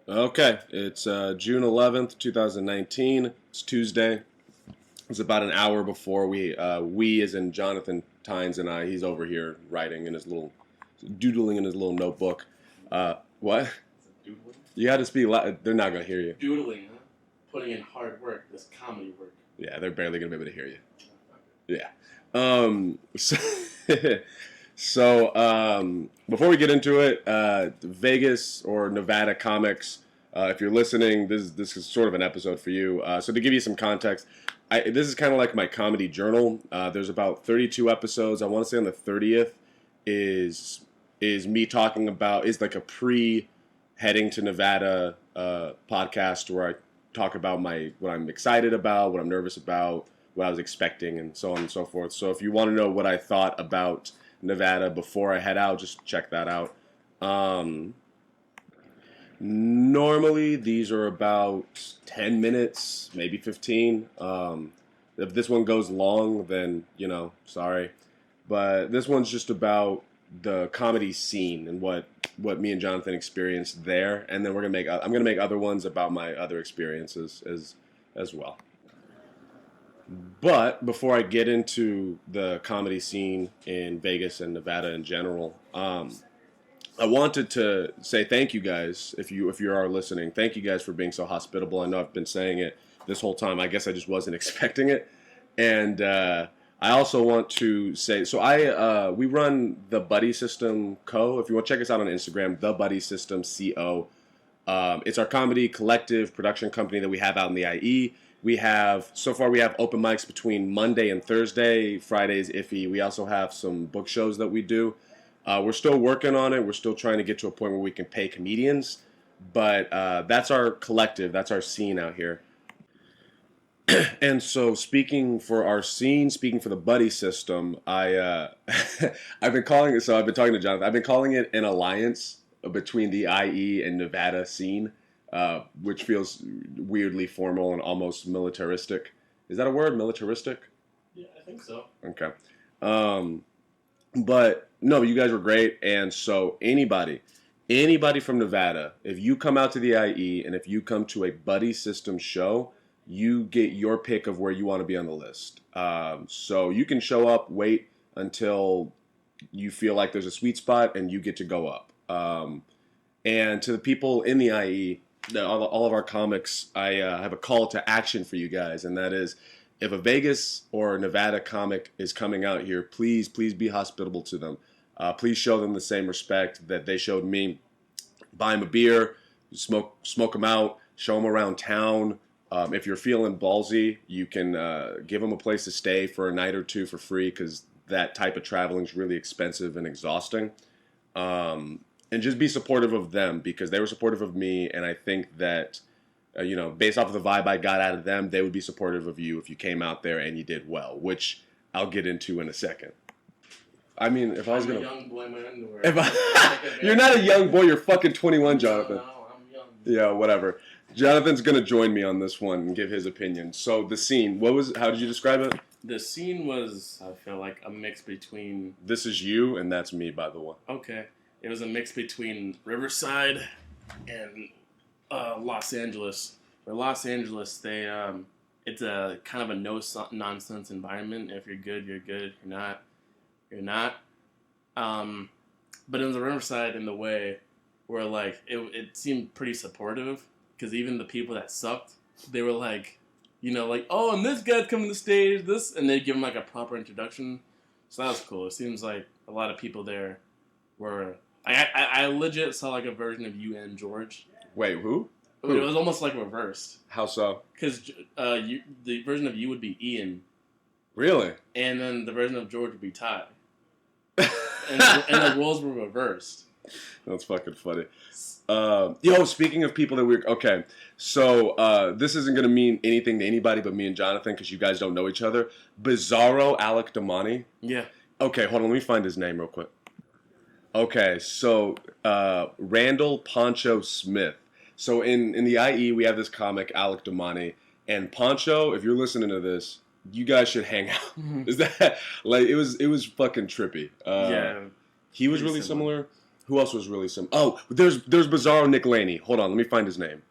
Okay, it's June 11th, 2019. It's Tuesday. It's about an hour before we as in Jonathan Tynes and I, he's over here writing in his little, doodling in his little notebook. What? Doodling? You got to speak loud. They're not going to hear you. Doodling, huh? Putting in hard work, this comedy work. Yeah, they're barely going to be able to hear you. Yeah. So, before we get into it, Vegas or Nevada comics. If you're listening, this is sort of an episode for you. So to give you some context, this is kind of like my comedy journal. There's about 32 episodes. I want to say on the 30th is me talking about is like a pre heading to Nevada podcast where I talk about what I'm excited about, what I'm nervous about, what I was expecting, and so on and so forth. So if you want to know what I thought about Nevada before I head out, just check that out. Normally, these are about 10 minutes, maybe 15. If this one goes long, then, sorry. But this one's just about the comedy scene and what me and Jonathan experienced there. And then I'm going to make other ones about my other experiences as well. But before I get into the comedy scene in Vegas and Nevada in general, I wanted to say thank you guys, if you are listening. Thank you guys for being so hospitable. I know I've been saying it this whole time. I guess I just wasn't expecting it. And I also want to say, so we run the Buddy System Co. If you want to check us out on Instagram, the Buddy System Co. It's our comedy collective production company that we have out in the IE. So far we have open mics between Monday and Thursday. Friday's iffy. We also have some book shows that we do. We're still working on it. We're still trying to get to a point where we can pay comedians. But that's our collective. That's our scene out here. And so speaking for our scene, speaking for the Buddy System, I've been talking to Jonathan. I've been calling it an alliance between the IE and Nevada scene, which feels weirdly formal and almost militaristic. Is that a word, militaristic? Yeah, I think so. Okay. But no, you guys were great. And so anybody from Nevada, if you come out to the IE and if you come to a Buddy System show, you get your pick of where you want to be on the list. So you can show up, wait until you feel like there's a sweet spot, and you get to go up. And to the people in the IE, all of our comics, I have a call to action for you guys, and that is, if a Vegas or Nevada comic is coming out here, please be hospitable to them. Please show them the same respect that they showed me. Buy them a beer, smoke them out, show them around town. If you're feeling ballsy, you can give them a place to stay for a night or two for free, because that type of traveling is really expensive and exhausting. And just be supportive of them, because they were supportive of me, and I think that, based off of the vibe I got out of them, they would be supportive of you if you came out there and you did well, which I'll get into in a second. I mean, if I was going to... I'm a young boy in my underwear. You're not a young boy, you're fucking 21, Jonathan. No, I'm young. Yeah, whatever. Jonathan's going to join me on this one and give his opinion. So the scene, how did you describe it? The scene was, I feel like, a mix between... This is you, and that's me, by the way. Okay. It was a mix between Riverside and Los Angeles. For Los Angeles, it's a kind of a no-nonsense environment. If you're good, you're good. If you're not, you're not. But in the Riverside, in the way where, like, it seemed pretty supportive, because even the people that sucked, they were like, oh, and this guy's coming to the stage, and they give him, like, a proper introduction. So that was cool. It seems like a lot of people there were... I legit saw, like, a version of you and George. Wait, who? It was almost, like, reversed. How so? Because the version of you would be Ian. Really? And then the version of George would be Ty. and the roles were reversed. That's fucking funny. Speaking of people that okay, so this isn't going to mean anything to anybody but me and Jonathan, because you guys don't know each other. Bizarro Alec Damani. Yeah. Okay, hold on, let me find his name real quick. Okay, so Randall Poncho Smith. So in the IE, we have this comic, Alec Damani, and Poncho, if you're listening to this, you guys should hang out. Is that, like, it was fucking trippy. Yeah. He was really similar. Who else was really some? Oh, there's Bizarro Nick Laney. Hold on, let me find his name.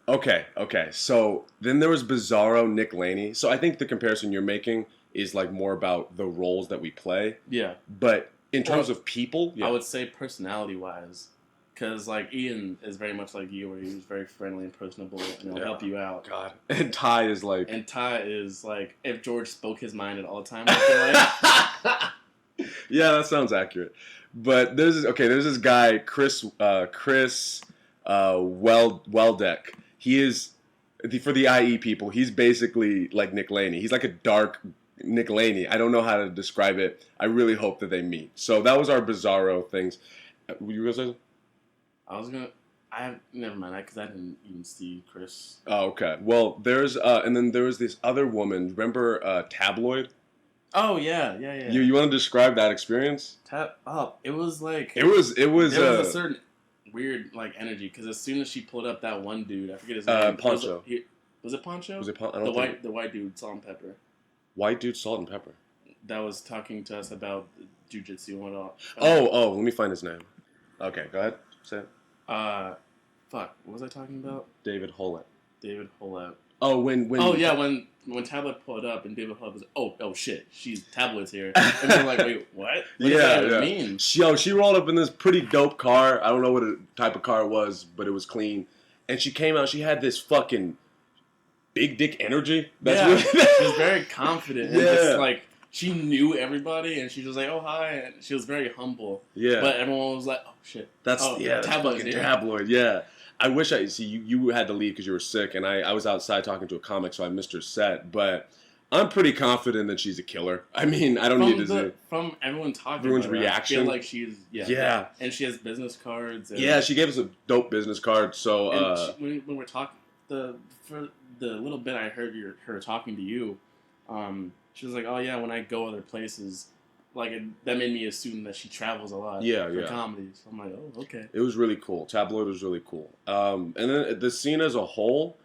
Okay. So then there was Bizarro Nick Laney. So I think the comparison you're making is like more about the roles that we play. Yeah. But in terms of people, I would say personality-wise, because like Ian is very much like you, where he's very friendly and personable, and he'll help you out. God. And Ty is like. And Ty is like if George spoke his mind at all times. I feel like. Yeah, that sounds accurate. But there's this guy Chris Weldeck. He is for the IE people. He's basically like Nick Laney. He's like a dark Nick Laney. I don't know how to describe it. I really hope that they meet. So that was our Bizarro things. Were you gonna say? Never mind that because I didn't even see Chris. Oh, okay. Well, there's and then there was this other woman. Remember Tabloid? Oh yeah. You want to describe that experience? It was like it was a certain weird like energy because as soon as she pulled up that one dude, I forget his name. Poncho. Was it Poncho? Was it the white dude, Salt and Pepper. White dude, Salt and Pepper. That was talking to us about jujitsu and all. Oh, let me find his name. Okay, go ahead. Say it. Fuck. What was I talking about? David Hollett. Oh, when Tablet pulled up and David Hollett was oh shit, she's Tablet's here. And we're like, wait, what? What does that even mean? She rolled up in this pretty dope car. I don't know what type of car it was, but it was clean. And she came out, she had this fucking big dick energy. She was very confident. And just like she knew everybody and she was like, oh hi, and she was very humble. Yeah. But everyone was like, oh shit. That's fucking Tabloid, yeah. I wish you had to leave because you were sick, and I was outside talking to a comic, so I missed her set. But I'm pretty confident that she's a killer. I mean, I don't need to say. From everyone talking everyone's about her, reaction. I feel like she's and she has business cards. And, she gave us a dope business card. So when we're talking for the little bit I heard her talking to you, she was like, oh yeah, when I go other places. Like that made me assume that she travels a lot for comedy. So I'm like, oh, okay. It was really cool. Tabloid was really cool. And then the scene as a whole,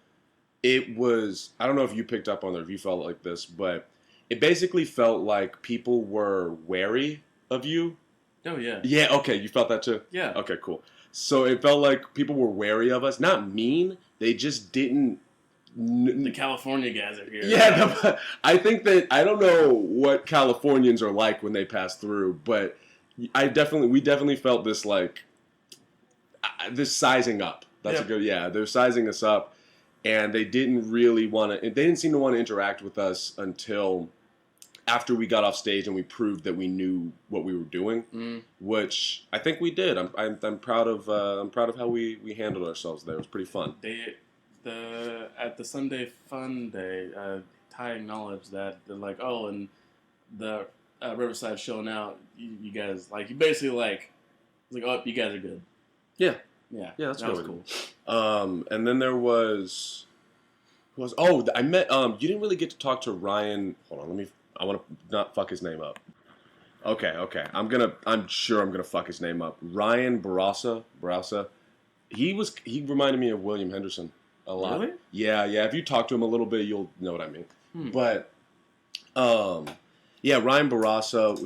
it was. I don't know if you picked up on it, if you felt like this, but it basically felt like people were wary of you. Oh yeah. Yeah. Okay. You felt that too. Yeah. Okay. Cool. So it felt like people were wary of us. Not mean. They just didn't. The California guys are here. Yeah, I think that I don't know what Californians are like when they pass through, but we definitely felt this like this sizing up. That's a good. Yeah, they're sizing us up, and they didn't really want to. They didn't seem to want to interact with us until after we got off stage and we proved that we knew what we were doing, which I think we did. I'm proud of how we handled ourselves there. It was pretty fun. At the Sunday Fun Day, Ty acknowledged that they're like, oh, and the Riverside show now, you guys like, you basically like, oh, you guys are good. Yeah, that was cool. And then there was I met you didn't really get to talk to Ryan. Hold on, I want to not fuck his name up. Okay, I'm sure I'm gonna fuck his name up. Ryan Barrasso. He reminded me of William Henderson. A lot. Really? Yeah. If you talk to him a little bit, you'll know what I mean. But, Ryan Barrasso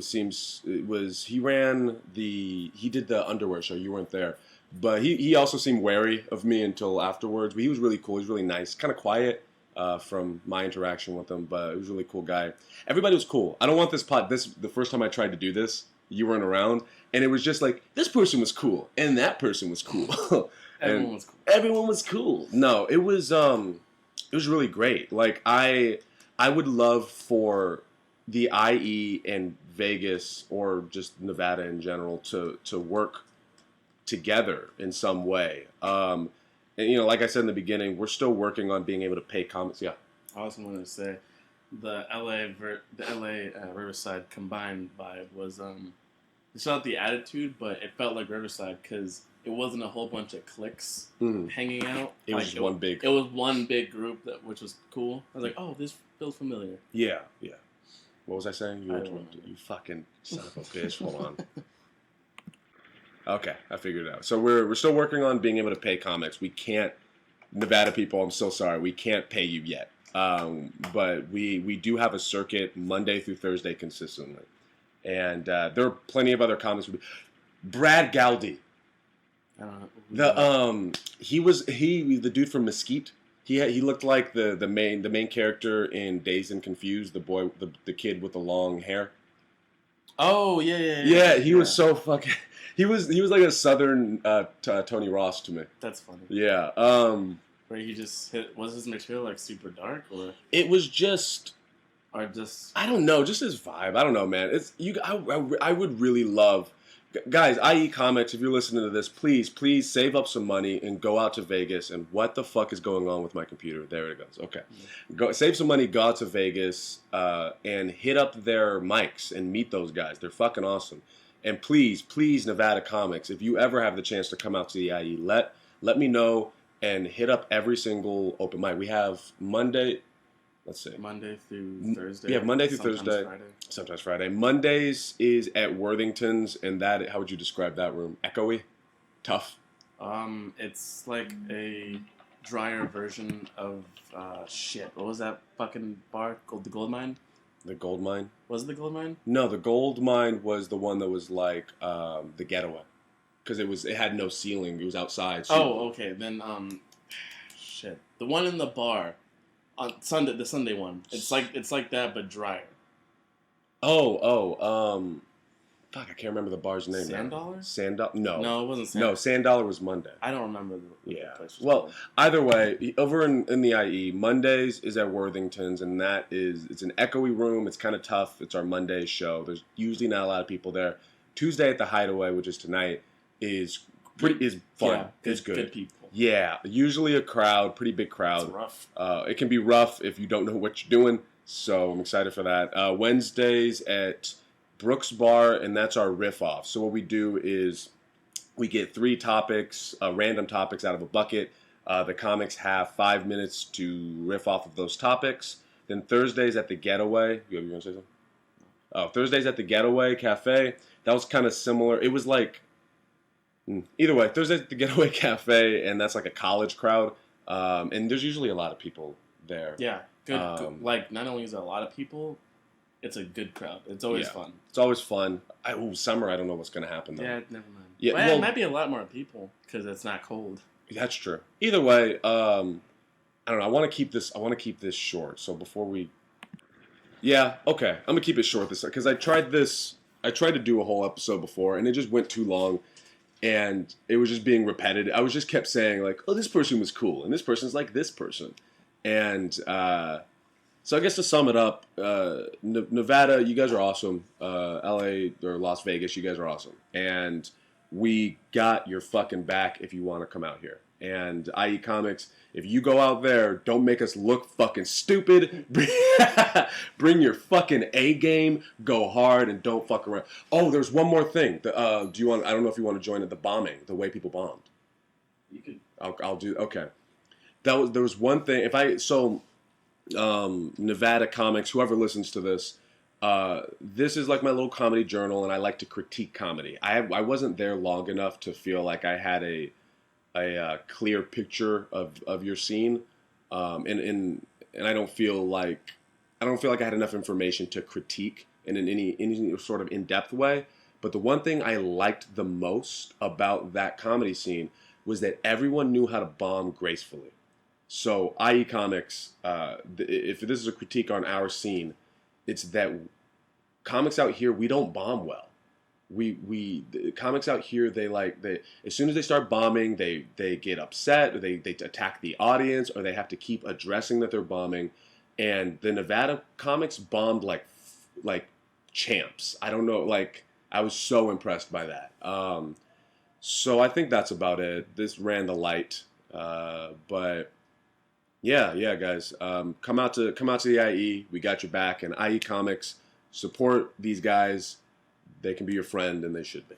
he did the underwear show. You weren't there. But he also seemed wary of me until afterwards. But he was really cool. He was really nice. Kind of quiet from my interaction with him. But he was a really cool guy. Everybody was cool. I don't want the first time I tried to do this, you weren't around. And it was just like, this person was cool. And that person was cool. Everyone was cool. No, it was really great. Like I would love for the IE and Vegas or just Nevada in general to work together in some way. And like I said in the beginning, we're still working on being able to pay comics. Yeah. I also wanted to say the LA Riverside combined vibe was it's not the attitude, but it felt like Riverside because it wasn't a whole bunch of cliques hanging out. It was just one big. It was one big group which was cool. I was like, oh, this feels familiar. Yeah. What was I saying? You fucking son of a bitch. Hold on. Okay, I figured it out. So we're still working on being able to pay comics. We can't, Nevada people. I'm so sorry. We can't pay you yet. But we do have a circuit Monday through Thursday consistently, and there are plenty of other comics. Brad Gowdy. I don't know. The dude from Mesquite. He looked like the main character in Dazed and Confused, the kid with the long hair. Oh yeah. Yeah, he was so fucking. He was like a southern Tony Ross to me. That's funny. Yeah. Where he just was his material like super dark or It was just. or just I don't know, just his vibe. I don't know, man. It's you. I would really love, guys. IE Comics. If you're listening to this, please save up some money and go out to Vegas. And what the fuck is going on with my computer? There it goes. Okay, go save some money. Go out to Vegas and hit up their mics and meet those guys. They're fucking awesome. And please, Nevada Comics. If you ever have the chance to come out to the IE, let me know and hit up every single open mic. We have Monday. Let's see. Monday through Thursday. Yeah, Monday through Thursday. Friday. Sometimes Friday. Mondays is at Worthington's, and that, how would you describe that room? Echoey? Tough? It's like a drier version of shit. What was that fucking bar? The Gold Mine? The Gold Mine? Was it the Gold Mine? No, the Gold Mine was the one that was like the Getaway. Because it had no ceiling. It was outside. So Oh, okay. Then, shit. The one in the bar. On Sunday, the Sunday one. It's like that, but drier. Fuck, I can't remember the bar's name. Sand Dollar? No, it wasn't Sand. No, Sand Dollar was Monday. I don't remember the Yeah. place was Well, called. either way, over in the IE, Mondays is at Worthington's, and it's an echoey room. It's kind of tough. It's our Monday show. There's usually not a lot of people there. Tuesday at the Hideaway, which is tonight, is fun. Yeah, it's good. Good people. Yeah, usually a crowd, pretty big crowd. It's rough. It can be rough if you don't know what you're doing. So I'm excited for that. Wednesdays at Brooks Bar, and that's our riff off. So what we do is we get 3 topics, random topics out of a bucket. The comics have 5 minutes to riff off of those topics. Then Thursdays at the Getaway. You want to say something? Oh, Thursdays at the Getaway Cafe. That was kind of similar. It was like, either way, Thursdays at the Getaway Cafe, and that's like a college crowd. And there's usually a lot of people there. Yeah, good. Like, not only is there a lot of people, it's a good crowd. It's always fun. It's always fun. Summer, I don't know what's going to happen, though. Yeah, never mind. Yeah, well, it might be a lot more people, because it's not cold. That's true. Either way, I don't know. I want to keep this short. So before we... Yeah, okay. I'm going to keep it short this time, because I tried to do a whole episode before, and it just went too long. And it was just being repetitive. I was just kept saying, like, oh, this person was cool, and this person's like this person. And so I guess to sum it up, Nevada, you guys are awesome. LA or Las Vegas, you guys are awesome. And we got your fucking back if you want to come out here. And IE Comics, if you go out there, don't make us look fucking stupid. Bring your fucking A game, go hard, and don't fuck around. Oh, there's one more thing. I don't know if you want to join in the bombing, the way people bombed. You could. I'll do. Okay. There was one thing. Nevada Comics, whoever listens to this, this is like my little comedy journal, and I like to critique comedy. I wasn't there long enough to feel like I had a clear picture of your scene, and I don't feel like I had enough information to critique in any sort of in-depth way. But the one thing I liked the most about that comedy scene was that everyone knew how to bomb gracefully. So IE Comics, if this is a critique on our scene, it's that comics out here, we don't bomb well. The comics out here, they as soon as they start bombing, they get upset, or they attack the audience, or they have to keep addressing that they're bombing. And the Nevada comics bombed like champs. I don't know, I was so impressed by that. So I think that's about it. This ran the light, but yeah, guys, come out to the IE. We got your back, and IE Comics, support these guys. They can be your friend, and they should be.